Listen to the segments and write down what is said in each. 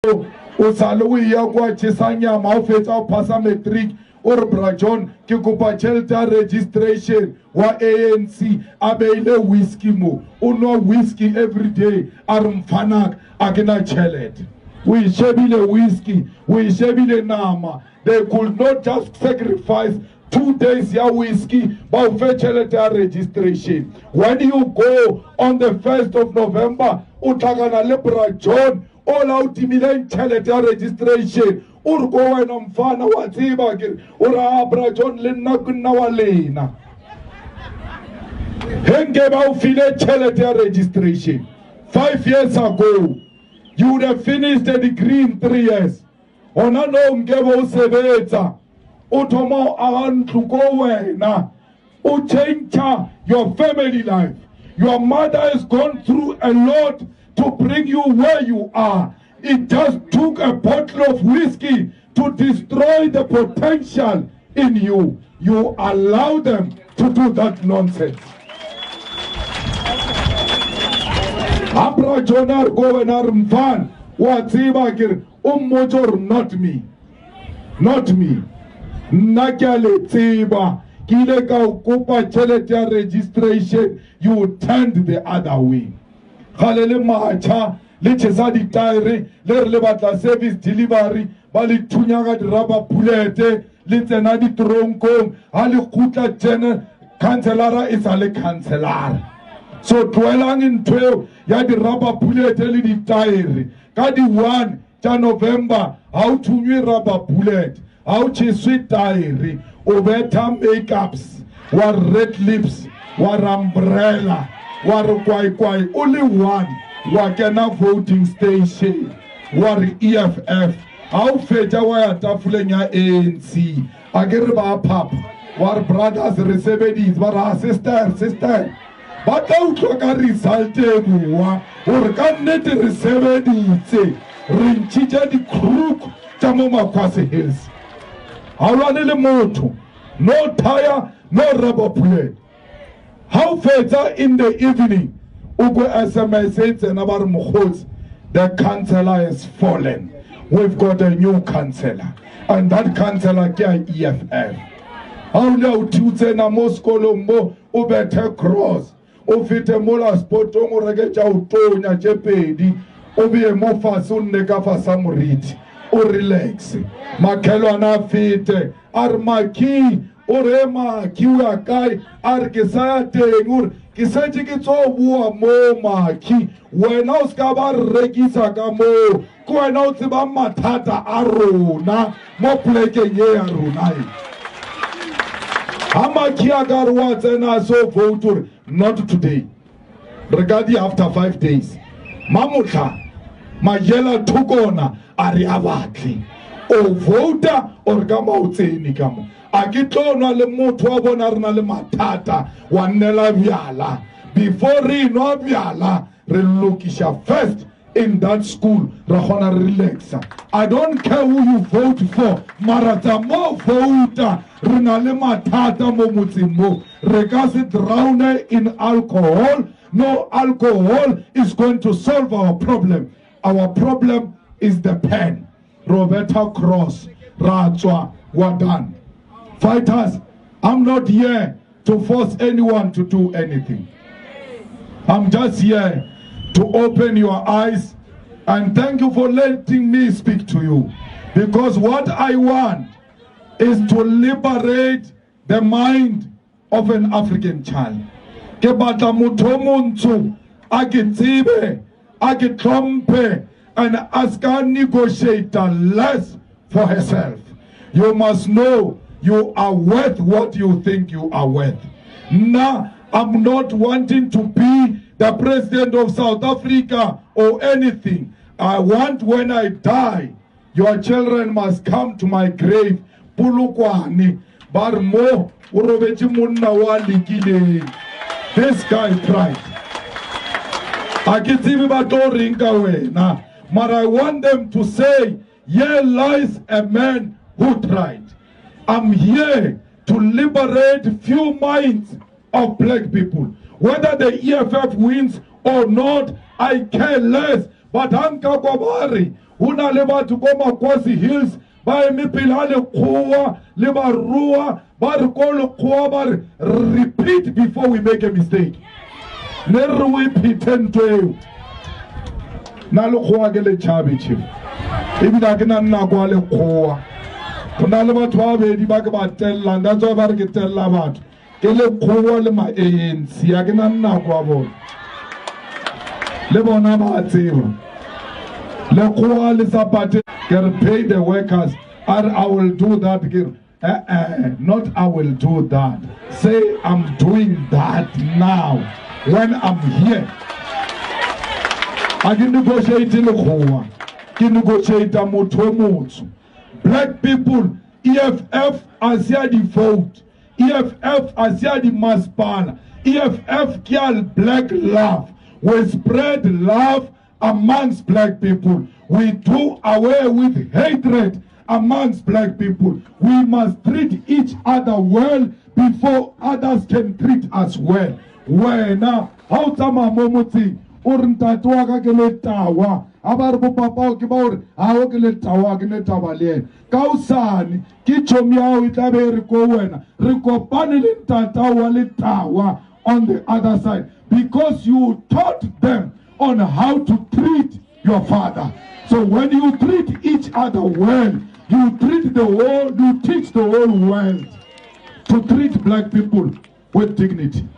o sale o ya kwa tšhesanyama o fetsa o phasa matric o re bra John ke kopa tšhelete ya registration wa ANC a beile whisky mo o nwa whisky every day a re mfanak a ke na tšhelete o e shebile whisky o e shebile nama. They could not just sacrifice 2 days ya whiskey ba o fe tšhelete ya registration. When you go on the 1st of November o tlhakana le bra John o la o timileng tšhelete ya registration o re ko wena mfana wa tseba ke o ra bra John le nna ke nna wa lena henge ba o file tšhelete ya registration 5 years ago. You would have finished a degree in 3 years. Ona no ngebe o sebetsa o thoma a ntlu ko wena o change your family life. Your mother has gone through a lot to bring you where you are. It just took a bottle of whiskey to destroy the potential in you. You allow them to do that nonsense. Abra Jonar Govenar Mfan, Watsibakir, Ummotor, not me. Not me. Nakale Tiba, Kileka Kupa Cheletia registration, you turned the other way. Halele Macha, Lichesadi Tire, Lerlebata service delivery, Bali Tunyaga Raba Pulete, Litzenadi Tronkom, Ali Kuta General, Cancelara is Ale Cancelar. So dwelling in 12, ya di rubber bullet li di tire. Kadi 1 ja November, how to new rubber bullet, how to sweet tire, over makeups, war red lips, war umbrella, war kwai, only one, wakena voting station, war EFF, how feja wa ya tafulenya ANC, agere ba pap, war brothers recebedis, war sister. But out of a result, or can net receive the Rinchija the crook, Tamoma Kwasi Hills. How run the motor, no tire, no rubber plate. How further in the evening, Ugo SMS and our Mohos, the councillor has fallen. We've got a new councillor, and that councillor can EFF. How now Tuesday na Moscolombo, Ubeta Cross. O fite mola spoto mo regecha utonya chepedi o bie mo fasun ne ka fasa moriti o relax makelo na fite armaki o rema kiwa kai arkisa tengur kiseji ki tso bua mo maki wena o ska ba rekisa ka mo ko wena o tseba mathata a rona mo pleke ye ya rona Hamakia garwa tsena so vote not today. Regarding after 5 days. Mamutla majela tukona ari abatli. O voter or gama utseni kamo. Akitona le mutu wabona rina le matata wanela vyala. Before no vyala relokisha first in that school rahona relaxa. I don't care who you vote for. Marata mo voter rinale matata mo mutimbo. Regasi drown in alcohol. No alcohol is going to solve our problem. Our problem is the pen. Roberta Cross, Rajwa, Wadan. Fighters, I'm not here to force anyone to do anything. I'm just here to open your eyes and thank you for letting me speak to you. Because what I want is to liberate the mind of an African child. Kebata mutomuntu, agitibe, agitrompe, and ask a negotiator less for herself. You must know you are worth what you think you are worth. Now, I'm not wanting to be the president of South Africa or anything. I want when I die, your children must come to my grave. Pulukwani, Barmo, Urovechi Munna Walikile. This guy tried. But I want them to say, here lies a man who tried. I'm here to liberate few minds of black people. Whether the EFF wins or not, I care less. But Anka Kwabari, Una le batho ko Makwasi Hills ba eme pele a lekgowa le barua ba re ko lekgowa ba re repeat before we make a mistake. Ne re we phetheng tweo na lekgowa ke le chabe chief ebile a ke na nna kwa lekgowa go na le batho ba bedi ba ke ba tellang that's why ba re ke tella batho ke lekgowa le ma-ANC a ke na nna kwa bona le bona ba tseba lekgowa le sapate ke re pay the workers I will do that ke not I will do that say I'm doing that now when I'm here I can negotiate lekgowa ke negotiate motho motho black people EFF asia di vote EFF asia di masipala EFF kial black love we spread love amongst black people. We do away with hatred amongst black people. We must treat each other well before others can treat us well. Wena how tama momoti urntatu wa ka ke le tawa abar bo papa ke ba ore ha o ke le tawa ke ne taba le ka usane ke chomi ya o tla be re ko wena re kopane le ntata wa le tawa on the other side because you taught them on how to treat your father. So when you treat each other well, you treat the whole, you teach the whole world to treat black people with dignity.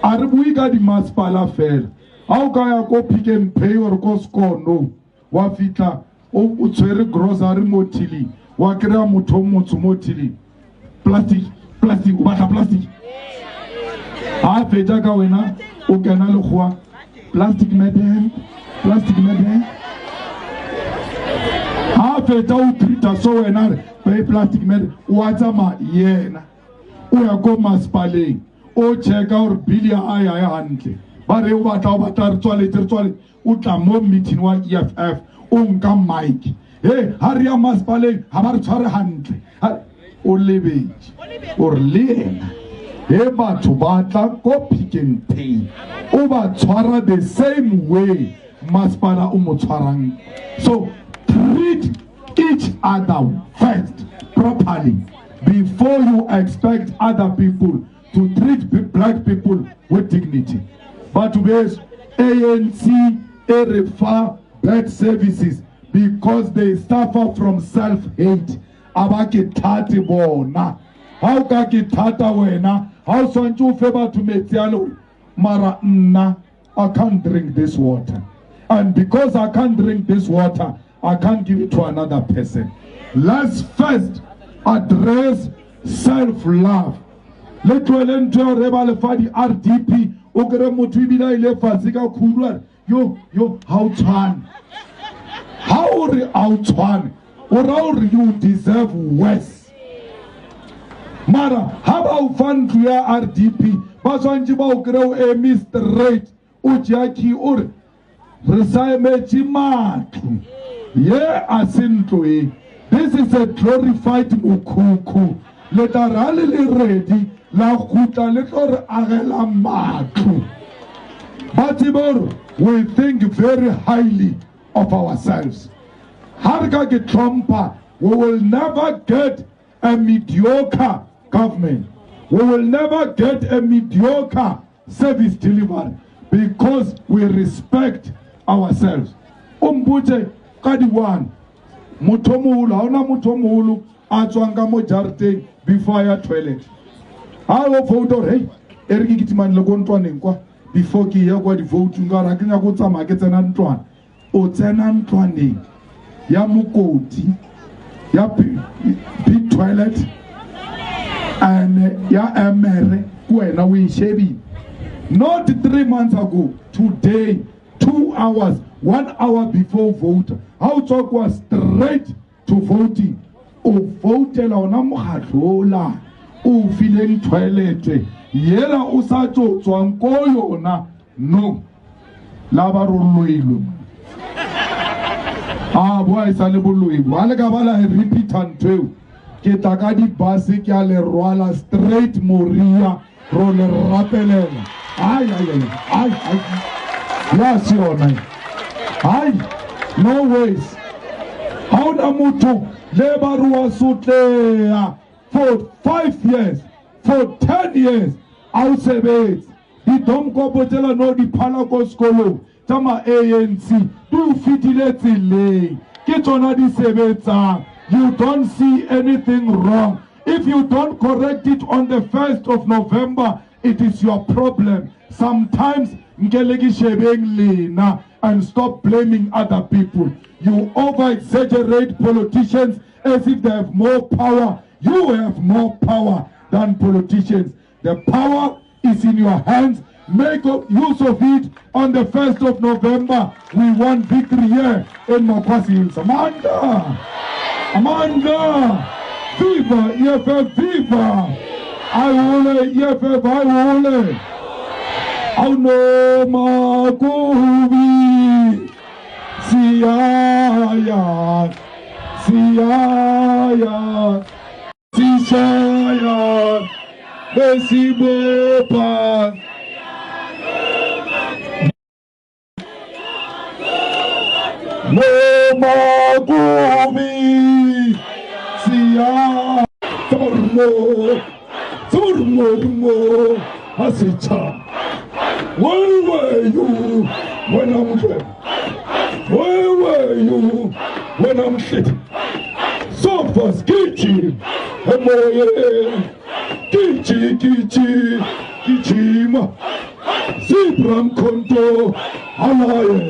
Aribuiga di maspala fail. How can I go Pick n Pay or go score? No. Wafita o tsere grocery motili. Wakira mutomo motili. Plastic, ubata plastic. Ah, feja ka wena o kana le khwa. Plastic medem. After u treat so wena pay plastic medem. Whatsa ma yena. O ya go maspaleng. O check out bill ya aya hantle. Ba re o batla re tswale o tla mo meeting wa EFF o nka mic. Hey, hari ya maspaleng ha ba re tshware hantle. O lebetse or lena. Hey, batho batla go Pick n Pay. O ba tshwara the same way maspala o mo tshwarang. So treat each other first properly before you expect other people to treat black people with dignity. But with ANC refer bad services because they suffer from self-hate. Abake tati bona. How ka ke tata wena? How sonju favor to metialo? Mara nna, I can't drink this water. And because I can't drink this water, I can't give it to another person. Let's first address self-love. Let me learn to rebel for the RDP. Ogre motibila ile fasika kulwa. Yo, how twan? How twan? Or you deserve worse. Mara, how about fun to your RDP? Basanjiba ogre a mistrate. Ujaki or Resaimeti matu. Yeah, asinto. This is a glorified ukuku. Let our rally ready. La kuta letor agela matu. Batibor, we think very highly of ourselves. Harga get Trumpa, we will never get a mediocre government. We will never get a mediocre service delivery because we respect ourselves. Umbute kadiwan mutomulu hauna mutomulu atwanga mo jardin before your toilet. How vote hey eriki kitiman le kontwaneng kwa before ki ya kwa di vote ngara kenya go tsama ke tsena ntwana o tsena ntwaneng ya mukoti ya big toilet and ya emere wena we shebi. Not 3 months ago, today, 2 hours, 1 hour before vote, how talk was straight to voting. O vote la ona mohatlola, o feeling toilet, yela o sa tswa nko yona, no, laba roloilo. Boy sa le boloibo, ale ka bala repeat antwe, ke takadi basi ke ale rwala straight Moria, role rapelela. Ay. Yes, your name. Ay, no ways. Ona mutu lebaruwa sutlea for 5 years, for 10 years. Awusebenzi. Idomkopotela no di palako skolo. Tama ANC. Tu fitile tile. Kitona di sebeta. You don't see anything wrong. If you don't correct it on the 1st of November, it is your problem. Sometimes ngelegi shebeng lena and stop blaming other people. You over-exaggerate politicians as if they have more power. You have more power than politicians. The power is in your hands. Make use of it on the 1st of November. We want victory here in Mokwasi Hills. Amanda! Amanda! Viva! EFF, viva! I will, EFF, I will. Auno makubi Siaya Siaya Sisaya Besibopa No makubi Siaya Turmo Asicha. Where were you when I'm dead? Where were you when I'm shit? So fast, Kichi, Kichi, Kichima, Zibram Konto, Alaye.